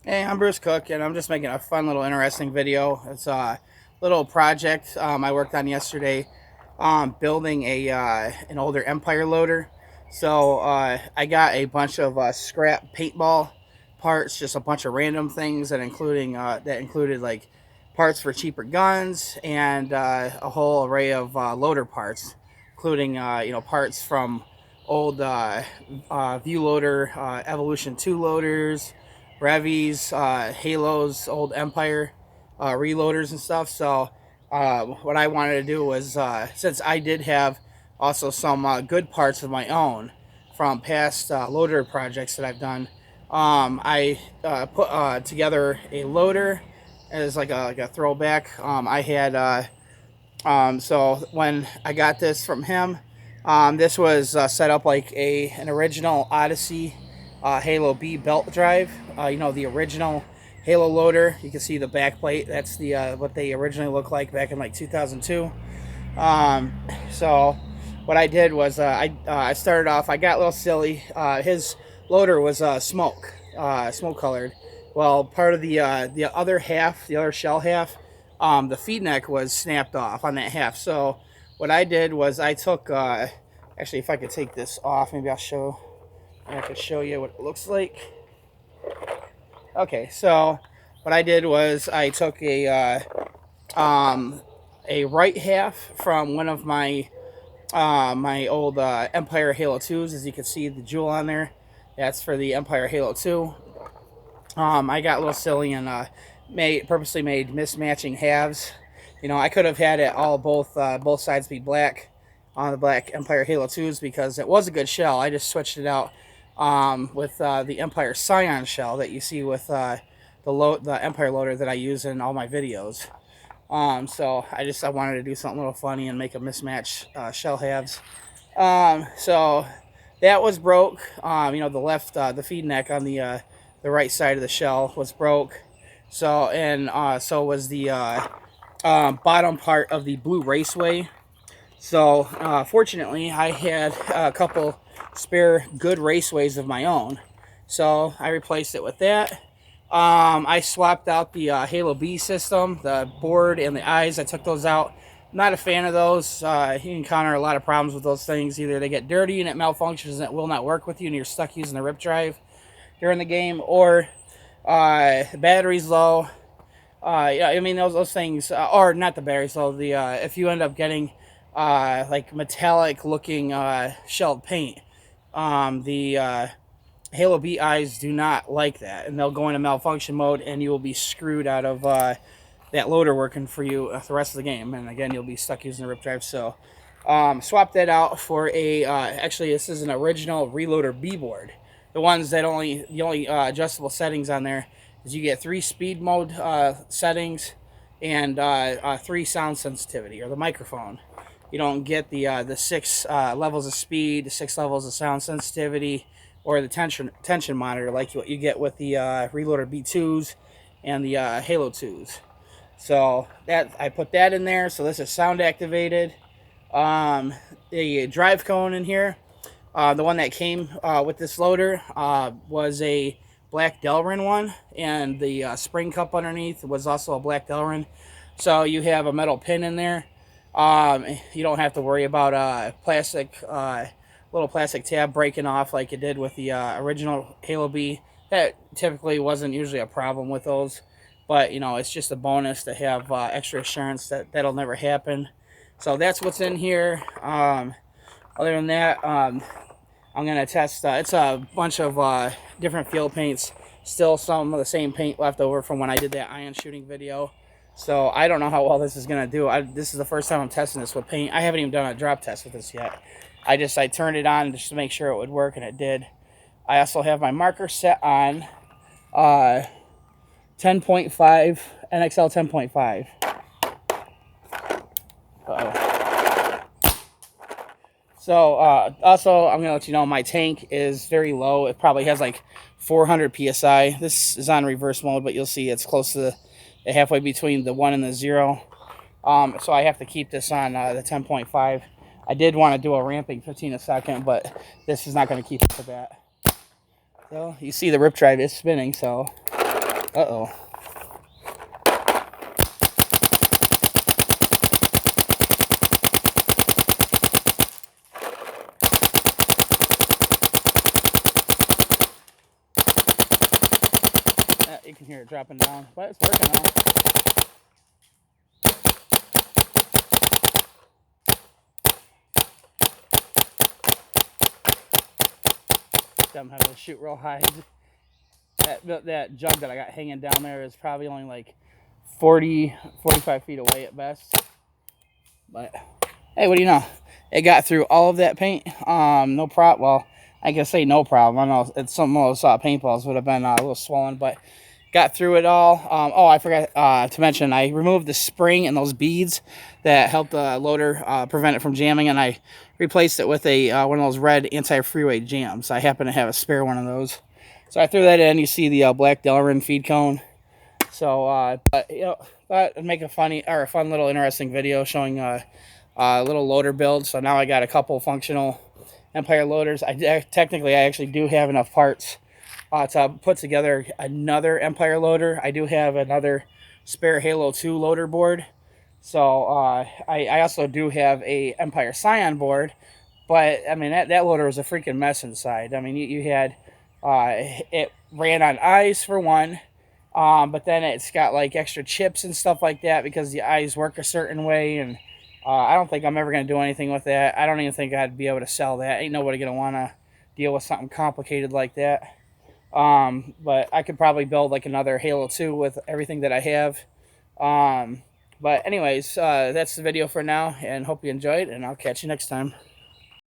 Hey, I'm Bruce Cook, and I'm just making a fun little interesting video. It's a little project I worked on yesterday, building an older Empire loader. So I got a bunch of scrap paintball parts, just a bunch of random things that included like parts for cheaper guns and a whole array of loader parts, including parts from old View loader, Evolution 2 loaders, Brevies, Halos, old Empire reloaders and stuff. So what I wanted to do was, since I did have also some good parts of my own from past loader projects that I've done, I put together a loader as like a throwback. I had so when I got this from him, this was set up like an original Odyssey Halo B belt drive. The original Halo loader. You can see the back plate. That's the what they originally looked like back in like 2002. So what I did was I started off. I got a little silly. His loader was smoke colored. Well, part of the other half, the other shell half, the feed neck was snapped off on that half. So what I did was I took. Actually, if I could take this off, maybe I could show you what it looks like. Okay, so what I did was I took a right half from one of my old Empire Halo 2s. As you can see, the jewel on there, that's for the Empire Halo 2. I got a little silly and purposely made mismatching halves. I could have had it all both sides be black on the black Empire Halo 2s because it was a good shell. I just switched it out with the Empire Scion shell that you see with the Empire loader that I use in all my videos. So I wanted to do something a little funny and make a mismatch shell halves. So that was broke. The feed neck on the right side of the shell was broke. So was the bottom part of the blue Raceway. So fortunately, I had a couple spare good Raceways of my own. So I replaced it with that. I swapped out the Halo B system, the board and the eyes. I took those out. Not a fan of those. You encounter a lot of problems with those things. Either they get dirty and it malfunctions and it will not work with you and you're stuck using the rip drive during the game, or the battery's low. Yeah, I mean those things, or not the battery's low. If you end up getting like metallic looking shelled paint, the Halo B eyes do not like that, and they'll go into malfunction mode, and you will be screwed out of that loader working for you the rest of the game. And again, you'll be stuck using the rip drive. So swap that out for actually this is an original Reloader B board. The ones that the only adjustable settings on there is you get 3 speed mode settings and 3 sound sensitivity, or the microphone. You don't get the 6 levels of speed, the 6 levels of sound sensitivity, or the tension monitor like what you get with the Reloader B2s and the Halo 2s. So that I put that in there. So this is sound activated. The drive cone in here, the one that came with this loader was a black Delrin one, and the spring cup underneath was also a black Delrin. So you have a metal pin in there. You don't have to worry about little plastic tab breaking off like it did with the original Halo B. That typically wasn't usually a problem with those, but it's just a bonus to have extra assurance that that'll never happen. So that's what's in here. Other than that, I'm gonna test. It's a bunch of different field paints. Still some of the same paint left over from when I did that ion shooting video. So I don't know how well this is gonna do. This is the first time I'm testing this with paint. I haven't even done a drop test with this yet. I turned it on just to make sure it would work, and it did. I also have my marker set on 10.5, NXL 10.5. So also, I'm going to let you know my tank is very low. It probably has like 400 PSI. This is on reverse mode, but you'll see it's close to the halfway between the 1 and the 0. So I have to keep this on the 10.5. I did want to do a ramping 15 a second, but this is not going to keep it to that. So you see the rip drive is spinning, so Uh-oh. You can hear it dropping down, but it's working now. I'm having to shoot real high. That jug that I got hanging down there is probably only like 45 feet away at best. But hey, what do you know? It got through all of that paint. No problem. Well, I can say no problem. I know it's some of those paintballs would have been a little swollen, but got through it all. Oh, I forgot to mention, I removed the spring and those beads that helped the loader prevent it from jamming, and I replaced it with a one of those red anti-freeway jams. I happen to have a spare one of those, so I threw that in. You see the black Delrin feed cone. So, but you know, thought I'd make a fun little interesting video showing a little loader build. So now I got a couple functional Empire loaders. Technically I actually do have enough parts to put together another Empire loader. I do have another spare Halo 2 loader board. So I also do have a Empire Scion board. But I mean that loader was a freaking mess inside. I mean you had it ran on eyes for one. But then it's got like extra chips and stuff like that because the eyes work a certain way, and I don't think I'm ever going to do anything with that. I don't even think I'd be able to sell that. Ain't nobody going to want to deal with something complicated like that. But I could probably build like another Halo 2 with everything that I have. But anyways, that's the video for now, and hope you enjoyed, and I'll catch you next time.